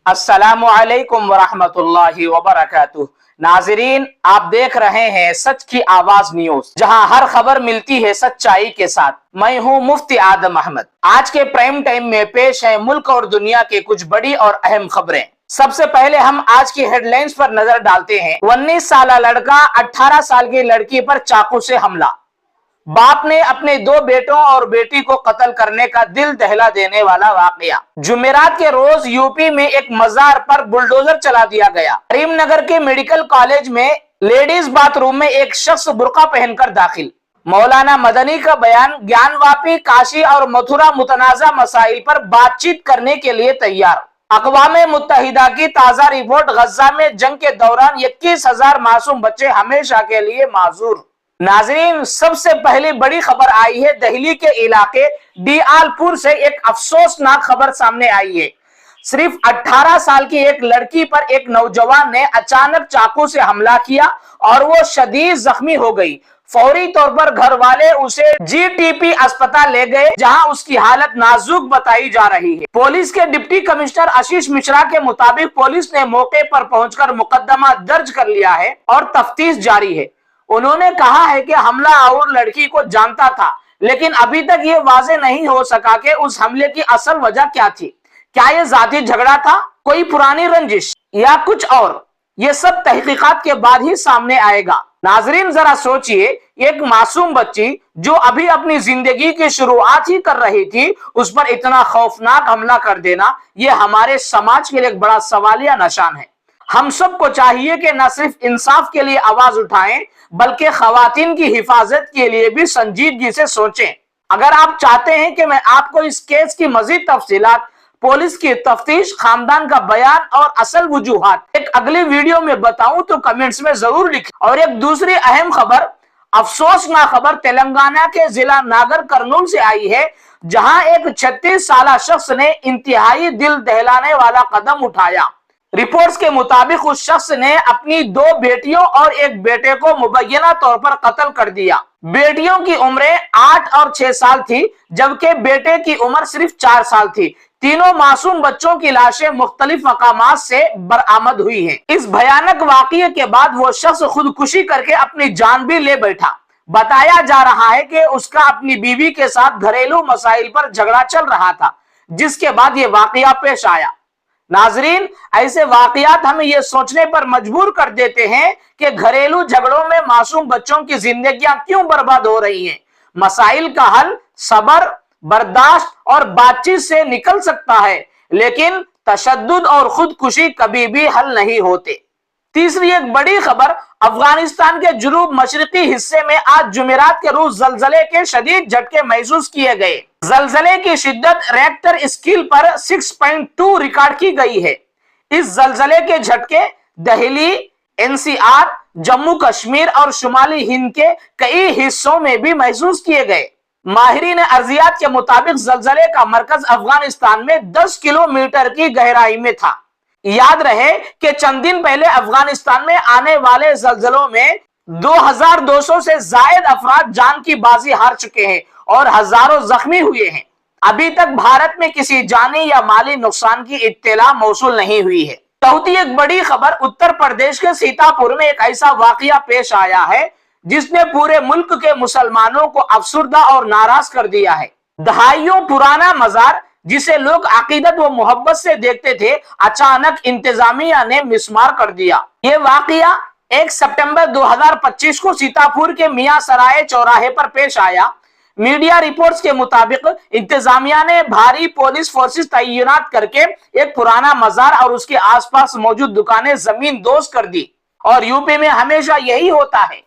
अस्सलामु अलैकुम वरहमतुल्लाहि वबरकातुह। नाज़रीन, आप देख रहे हैं सच की आवाज न्यूज, जहां हर खबर मिलती है सच्चाई के साथ। मैं हूं मुफ्ती आदम अहमद। आज के प्राइम टाइम में पेश है मुल्क और दुनिया के कुछ बड़ी और अहम खबरें। सबसे पहले हम आज की हेडलाइंस पर नजर डालते हैं। 19 साल लड़का 18 साल की लड़की पर चाकू से हमला। बाप ने अपने 2 बेटों और बेटी को कत्ल करने का दिल दहला देने वाला वाकया। जुमेरात के रोज यूपी में एक मजार पर बुलडोजर चला दिया गया। करीमनगर के मेडिकल कॉलेज में लेडीज बाथरूम में एक शख्स बुर्का पहनकर दाखिल। मौलाना मदनी का बयान, ज्ञानवापी, काशी और मथुरा मुतनाज़ा मसाइल पर बातचीत करने के लिए तैयार। अक़वाम मुत्तहिदा की ताजा रिपोर्ट, गजा में जंग के दौरान 21,000 मासूम बच्चे हमेशा के लिए माजूर। नाज़रीन, सबसे पहली बड़ी खबर आई है दिल्ली के इलाके डियालपुर से। एक अफसोसनाक खबर सामने आई है। सिर्फ 18 साल की एक लड़की पर एक नौजवान ने अचानक चाकू से हमला किया और वो शदीद जख्मी हो गई। फौरी तौर पर घर वाले उसे जीटीपी अस्पताल ले गए, जहां उसकी हालत नाजुक बताई जा रही है। पुलिस के डिप्टी कमिश्नर आशीष मिश्रा के मुताबिक पुलिस ने मौके पर पहुंचकर मुकदमा दर्ज कर लिया है और तफ्तीश जारी है। उन्होंने कहा है कि हमला और लड़की को जानता था, लेकिन अभी तक ये वाज़ेह नहीं हो सका कि उस हमले की असल वजह क्या थी। क्या ये जाती झगड़ा था, कोई पुरानी रंजिश या कुछ और? ये सब तहकीकात के बाद ही सामने आएगा। नाजरीन, जरा सोचिए, एक मासूम बच्ची जो अभी अपनी जिंदगी की शुरुआत ही कर रही थी, उस पर इतना खौफनाक हमला कर देना, ये हमारे समाज के लिए एक बड़ा सवालिया निशान है। हम सबको चाहिए कि न सिर्फ इंसाफ के लिए आवाज उठाएं, बल्कि खवातीन की हिफाजत के लिए भी संजीदगी से सोचें। अगर आप चाहते हैं कि मैं आपको इस केस की मजीद तफसीलात, पुलिस की तफ्तीश, खानदान का बयान और असल वजूहात एक अगली वीडियो में बताऊं तो कमेंट्स में जरूर लिखें। और एक दूसरी अहम खबर, अफसोसनाक खबर तेलंगाना के जिला नागर कर्नूल से आई है, जहां एक 36 साल शख्स ने इंतहाई दिल दहलाने वाला कदम उठाया। रिपोर्ट्स के मुताबिक उस शख्स ने अपनी 2 बेटियों और एक बेटे को मुबैना तौर पर कत्ल कर दिया। बेटियों की उम्रें 8 और 6 साल थी, जबकि बेटे की उम्र सिर्फ 4 साल थी। तीनों मासूम बच्चों की लाशें मुख्तलिफ मकामात से बरामद हुई हैं। इस भयानक वाकये के बाद वो शख्स खुदकुशी करके अपनी जान भी ले बैठा। बताया जा रहा है कि उसका अपनी बीवी के साथ घरेलू मसाइल पर झगड़ा चल रहा था, जिसके बाद ये वाकया पेश आया। नाजरीन, ऐसे वाकयात हमें ये सोचने पर मजबूर कर देते हैं कि घरेलू झगड़ों में मासूम बच्चों की जिंदगियां क्यों बर्बाद हो रही हैं। मसाइल का हल सब्र, बर्दाश्त और बातचीत से निकल सकता है, लेकिन तशद्दुद और खुदकुशी कभी भी हल नहीं होते। तीसरी एक बड़ी खबर, अफगानिस्तान के जुनूब मशरकी हिस्से में आज जुमेरात के रोज जलजले के शदीद झटके महसूस किए गए। जलजले की शिद्दत रेक्टर स्केल पर 6.2 रिकॉर्ड की गई है। इस जलजले के झटके दिल्ली, एनसीआर, जम्मू कश्मीर और शुमाली हिंद के कई हिस्सों में भी महसूस किए गए। माहिरीन अर्जियात के मुताबिक जलजले का मरकज अफगानिस्तान में 10 किलोमीटर की गहराई में था। याद रहे कि चंद दिन पहले अफगानिस्तान में आने वाले जलजलों में 2200 से जायद अफराद जान की बाजी हार चुके हैं और हजारों जख्मी हुए हैं। अभी तक भारत में किसी जानी या माली नुकसान की इत्तला मौसूल नहीं हुई है। चौथी एक बड़ी खबर, उत्तर प्रदेश के सीतापुर में एक ऐसा वाकया पेश आया है जिसने पूरे मुल्क के मुसलमानों को अफसुर्दा और नाराज कर दिया है। दहाइयों पुराना मजार, जिसे लोग अकीदत व मोहब्बत से देखते थे, अचानक इंतजामिया ने मिसमार कर दिया। ये वाकया 1 सितंबर 2025 को सीतापुर के मियां सराय चौराहे पर पेश आया। मीडिया रिपोर्ट्स के मुताबिक इंतजामिया ने भारी पुलिस फोर्सेस तैनात करके एक पुराना मजार और उसके आसपास मौजूद दुकानें जमीन दोज कर दी। और यूपी में हमेशा यही होता है,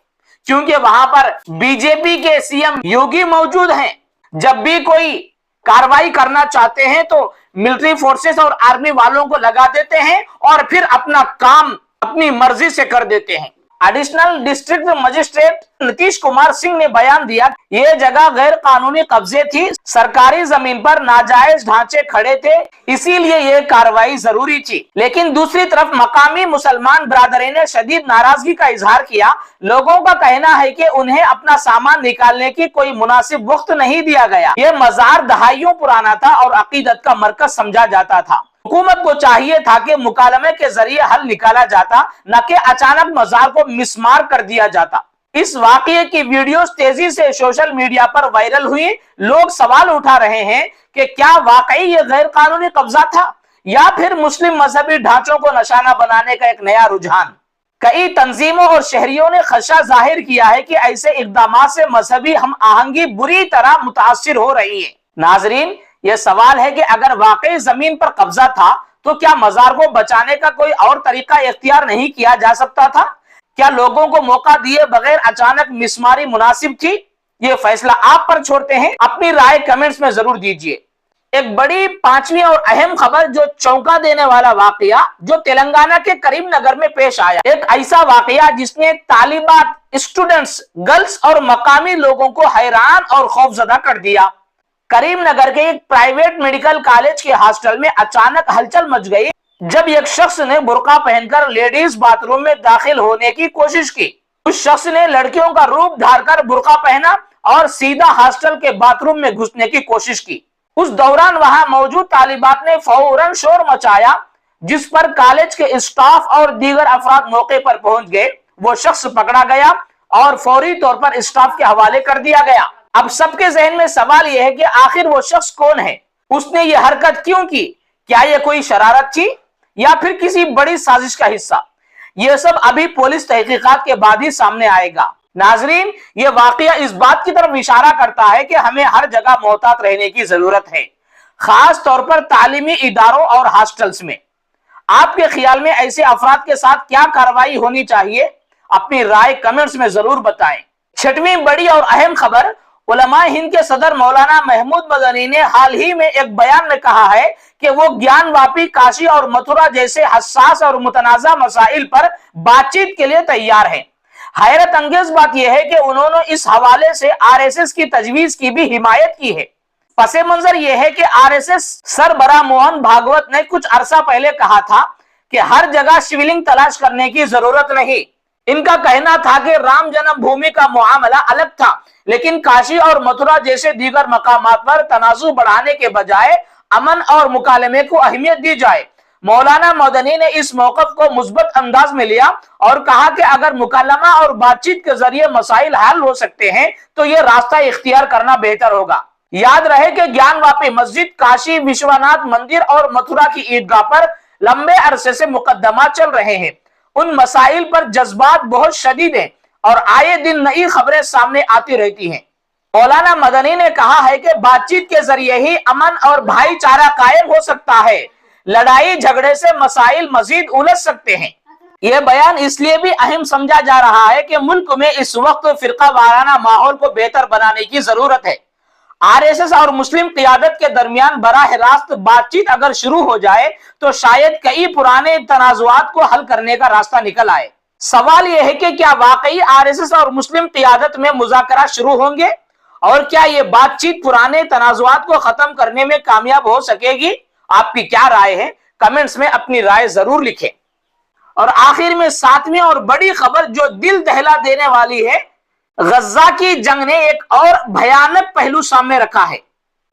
क्योंकि वहां पर बीजेपी के सीएम योगी मौजूद हैं। जब भी कोई कार्रवाई करना चाहते हैं तो मिलिट्री फोर्सेस और आर्मी वालों को लगा देते हैं और फिर अपना काम अपनी मर्जी से कर देते हैं। Additional district magistrate Nitish Kumar Singh ने बयान दिया, ये जगह गैर कानूनी कब्जे थी, सरकारी जमीन पर नाजायज ढांचे खड़े थे, इसीलिए ये कार्रवाई जरूरी थी। लेकिन दूसरी तरफ मकामी मुसलमान बरादरी ने शदीद नाराजगी का इजहार किया। लोगों का कहना है कि उन्हें अपना सामान निकालने की कोई मुनासिब वक्त नहीं दिया गया। ये मजार दहाइयों पुराना था और अकीदत का मरकज समझा जाता था। हुकूमत को चाहिए था कि मुकालमे के जरिए हल निकाला जाता, न कि अचानक मजार को मिसमार कर दिया जाता। इस वाकये की वीडियोस तेजी से सोशल मीडिया पर वायरल हुई। लोग सवाल उठा रहे हैं कि क्या वाकई ये गैर कानूनी कब्जा था या फिर मुस्लिम मजहबी ढांचों को निशाना बनाने का एक नया रुझान। कई तंजीमों और शहरियों ने खदशा जाहिर किया है कि ऐसे इकदाम से मजहबी हम आहंगी बुरी तरह मुतासिर हो रही है। नाजरीन, यह सवाल है कि अगर वाकई जमीन पर कब्जा था तो क्या मजार को बचाने का कोई और तरीका इख्तियार नहीं किया जा सकता था? क्या लोगों को मौका दिए बगैर अचानक मिसमारी मुनासिब थी? ये फैसला आप पर छोड़ते हैं। अपनी राय कमेंट्स में जरूर दीजिए। एक बड़ी पांचवी और अहम खबर, जो चौंका देने वाला वाकया जो तेलंगाना के करीमनगर में पेश आया। एक ऐसा वाकया जिसने तालिबात, स्टूडेंट्स, गर्ल्स और मकामी लोगों को हैरान और खौफजदा कर दिया। करीमनगर के एक प्राइवेट मेडिकल कॉलेज के हॉस्टल में अचानक हलचल मच गई जब एक शख्स ने बुर्का पहनकर लेडीज बाथरूम में दाखिल होने की कोशिश की। उस शख्स ने लड़कियों का रूप धारकर बुर्का पहना और सीधा हॉस्टल के बाथरूम में घुसने की कोशिश की। उस दौरान वहां मौजूद तालिबात ने फौरन शोर मचाया, जिस पर कॉलेज के स्टाफ और दीगर अफराद मौके पर पहुंच गए। वो शख्स पकड़ा गया और फौरी तौर पर स्टाफ के हवाले कर दिया गया। अब सबके जहन में सवाल यह है कि आखिर वो शख्स कौन है, उसने ये हरकत क्यों की? क्या ये कोई शरारत थी या फिर किसी बड़ी साजिश का हिस्सा? ये सब अभी पुलिस तहकीकात के बाद ही सामने आएगा। नाजरीन, ये वाकया इस बात की तरफ इशारा करता है कि हमें हर जगह मोहतात रहने की जरूरत है, खास तौर पर तालीमी इदारों और हॉस्टल्स में। आपके ख्याल में ऐसे अफराद के साथ क्या कार्रवाई होनी चाहिए? अपनी राय कमेंट्स में जरूर बताएं। छठवीं बड़ी और अहम खबर, उलमा हिंद के सदर मौलाना महमूद मदनी ने हाल ही में एक बयान में कहा है कि वो ज्ञानवापी, काशी और मथुरा जैसे हसास और मुतनाज़ा मसाइल पर बातचीत के लिए तैयार हैं। हैरत अंगेज बात यह है कि उन्होंने इस हवाले से आरएसएस की तजवीज की भी हिमायत की है। पसे मंजर यह है कि आरएसएस सरबराह मोहन भागवत ने कुछ अरसा पहले कहा था कि हर जगह शिवलिंग तलाश करने की जरूरत नहीं। इनका कहना था कि राम जन्मभूमि का मुआमला अलग था, लेकिन काशी और मथुरा जैसे दीगर मकामात पर तनाज़ुर बढ़ाने के बजाय अमन और मुकालमे को अहमियत दी जाए। मौलाना मदनी ने इस मौक़िफ़ को मुस्बत अंदाज में लिया और कहा कि अगर मुकालमा और बातचीत के जरिए मसाइल हल हो सकते हैं तो यह रास्ता इख्तियार करना बेहतर होगा। याद रहे कि ज्ञानवापी मस्जिद, काशी विश्वनाथ मंदिर और मथुरा की ईदगाह पर लंबे अरसे से मुकदमा चल रहे हैं। उन मसाइल पर जज्बात बहुत शदीद हैं और आए दिन नई खबरें सामने आती रहती हैं। मौलाना मदनी ने कहा है कि बातचीत के जरिए ही अमन और भाईचारा कायम हो सकता है। लड़ाई झगड़े से मसाइल मजीद उलझ सकते हैं। यह बयान इसलिए भी अहम समझा जा रहा है कि मुल्क में इस वक्त फिरका वाराना माहौल को बेहतर बनाने की जरूरत है। आरएसएस और मुस्लिम क़ियादत के दरमियान बराह रास्त बातचीत अगर शुरू हो जाए तो शायद कई पुराने तनाज़ुआत को हल करने का रास्ता निकल आए। सवाल यह है कि क्या वाकई आरएसएस और मुस्लिम क़ियादत में मुज़ाकरा शुरू होंगे और क्या ये बातचीत पुराने तनाज़ुआत को खत्म करने में कामयाब हो सकेगी? आपकी क्या राय है? कमेंट्स में अपनी राय जरूर लिखें। और आखिर में सातवीं और बड़ी खबर जो दिल दहला देने वाली है, गज्जा की जंग ने एक और भयानक पहलू सामने रखा है।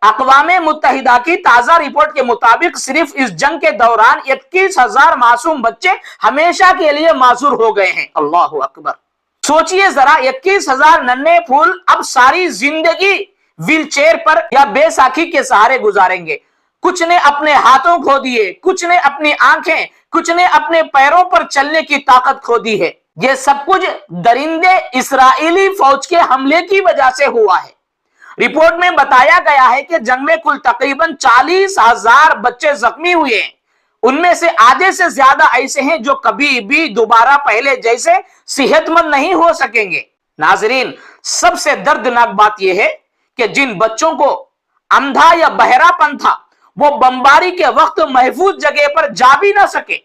अक़वाम मुत्तहिदा की ताजा रिपोर्ट के मुताबिक सिर्फ इस जंग के दौरान 21,000 मासूम बच्चे हमेशा के लिए मासूर हो गए हैं। अल्लाहु अकबर। सोचिए जरा, 21,000 नन्हे फूल अब सारी जिंदगी व्हीलचेयर पर या बेसाखी के सहारे गुजारेंगे। कुछ ने अपने हाथों खो दिए, कुछ ने अपनी आंखें, कुछ ने अपने पैरों पर चलने की ताकत खो दी है। यह सब कुछ दरिंदे इस्राएली फौज के हमले की वजह से हुआ है। रिपोर्ट में बताया गया है कि जंग में कुल तकरीबन 40,000 बच्चे जख्मी हुए हैं। उनमें से आधे से ज्यादा ऐसे हैं जो कभी भी दोबारा पहले जैसे सेहतमंद नहीं हो सकेंगे। नाजरीन, सबसे दर्दनाक बात यह है कि जिन बच्चों को अंधा या बहरापन था वो बमबारी के वक्त महफूज जगह पर जा भी ना सके।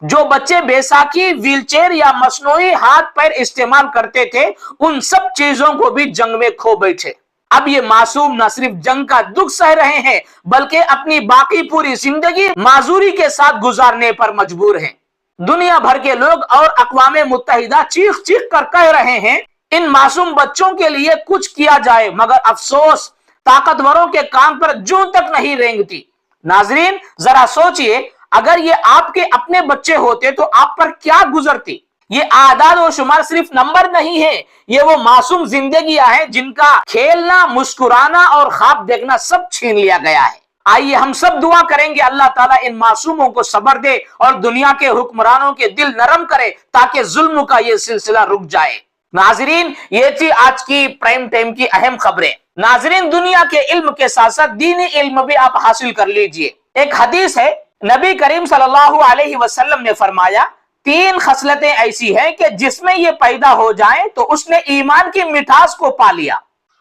जो बच्चे बैसाखी, व्हीलचेयर या मसनूई हाथ पैर इस्तेमाल करते थे, उन सब चीजों को भी जंग में खो बैठे। अब ये मासूम न सिर्फ जंग का दुख सह रहे हैं बल्कि अपनी बाकी पूरी जिंदगी माजूरी के साथ गुजारने पर मजबूर हैं। दुनिया भर के लोग और अक़वाम मुत्तहिदा चीख चीख कर कह रहे हैं इन मासूम बच्चों के लिए कुछ किया जाए, मगर अफसोस ताकतवरों के काम पर जूं तक नहीं रेंगती। नाजरीन, जरा सोचिए, اگر یہ آپ کے اپنے بچے ہوتے تو آپ پر کیا گزرتی؟ یہ اعداد و شمار صرف نمبر نہیں ہے، یہ وہ معصوم زندگیاں ہیں جن کا کھیلنا، مسکرانا اور خواب دیکھنا سب چھین لیا گیا ہے۔ آئیے ہم سب دعا کریں گے اللہ تعالیٰ ان معصوموں کو صبر دے اور دنیا کے حکمرانوں کے دل نرم کرے تاکہ ظلم کا یہ سلسلہ رک جائے۔ ناظرین، یہ تھی آج کی پرائم ٹائم کی اہم خبریں۔ ناظرین، دنیا کے علم کے ساتھ ساتھ دینی علم بھی آپ حاصل کر لیجئے۔ ایک حدیث ہے، نبی کریم صلی اللہ علیہ وسلم نے فرمایا 3 خصلتیں ایسی ہیں کہ جس میں یہ پیدا ہو جائیں تو اس نے ایمان کی مٹھاس کو پا لیا۔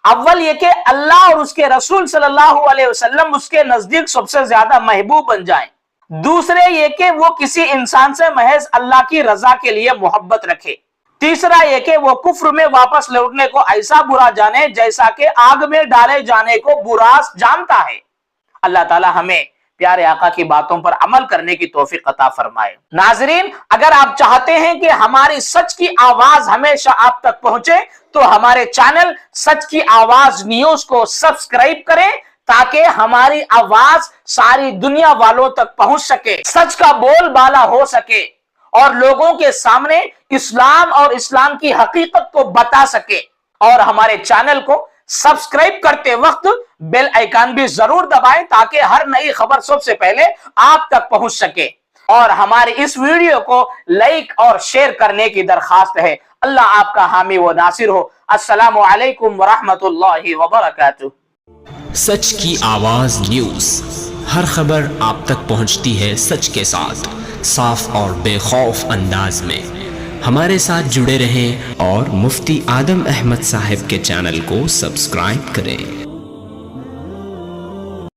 اول یہ کہ اللہ اور اس کے رسول صلی اللہ علیہ وسلم اس کے نزدیک سب سے زیادہ محبوب بن جائیں۔ دوسرے یہ کہ وہ کسی انسان سے محض اللہ کی رضا کے لیے محبت رکھے۔ تیسرا یہ کہ وہ کفر میں واپس لوٹنے کو ایسا برا جانے جیسا کہ آگ میں ڈالے جانے کو برا جانتا ہے۔ اللہ تعالی ہمیں پیارے آقا کی باتوں پر عمل کرنے کی توفیق عطا فرمائے۔ ناظرین، اگر آپ چاہتے ہیں کہ ہماری سچ کی آواز ہمیشہ آپ تک پہنچے تو ہمارے چینل سچ کی آواز نیوز کو سبسکرائب کریں تاکہ ہماری آواز ساری دنیا والوں تک پہنچ سکے، سچ کا بول بالا ہو سکے اور لوگوں کے سامنے اسلام اور اسلام کی حقیقت کو بتا سکے۔ اور ہمارے چینل کو سبسکرائب کرتے وقت بیل آئیکن بھی ضرور دبائیں تاکہ ہر نئی خبر سب سے پہلے آپ تک پہنچ سکے۔ اور ہماری اس ویڈیو کو لائک اور شیئر کرنے کی درخواست ہے۔ اللہ آپ کا حامی و ناصر ہو۔ السلام علیکم ورحمۃ اللہ وبرکاتہ۔ سچ کی آواز نیوز، ہر خبر آپ تک پہنچتی ہے سچ کے ساتھ، صاف اور بے خوف انداز میں۔ ہمارے ساتھ جڑے رہیں اور مفتی آدم احمد صاحب کے چینل کو سبسکرائب کریں۔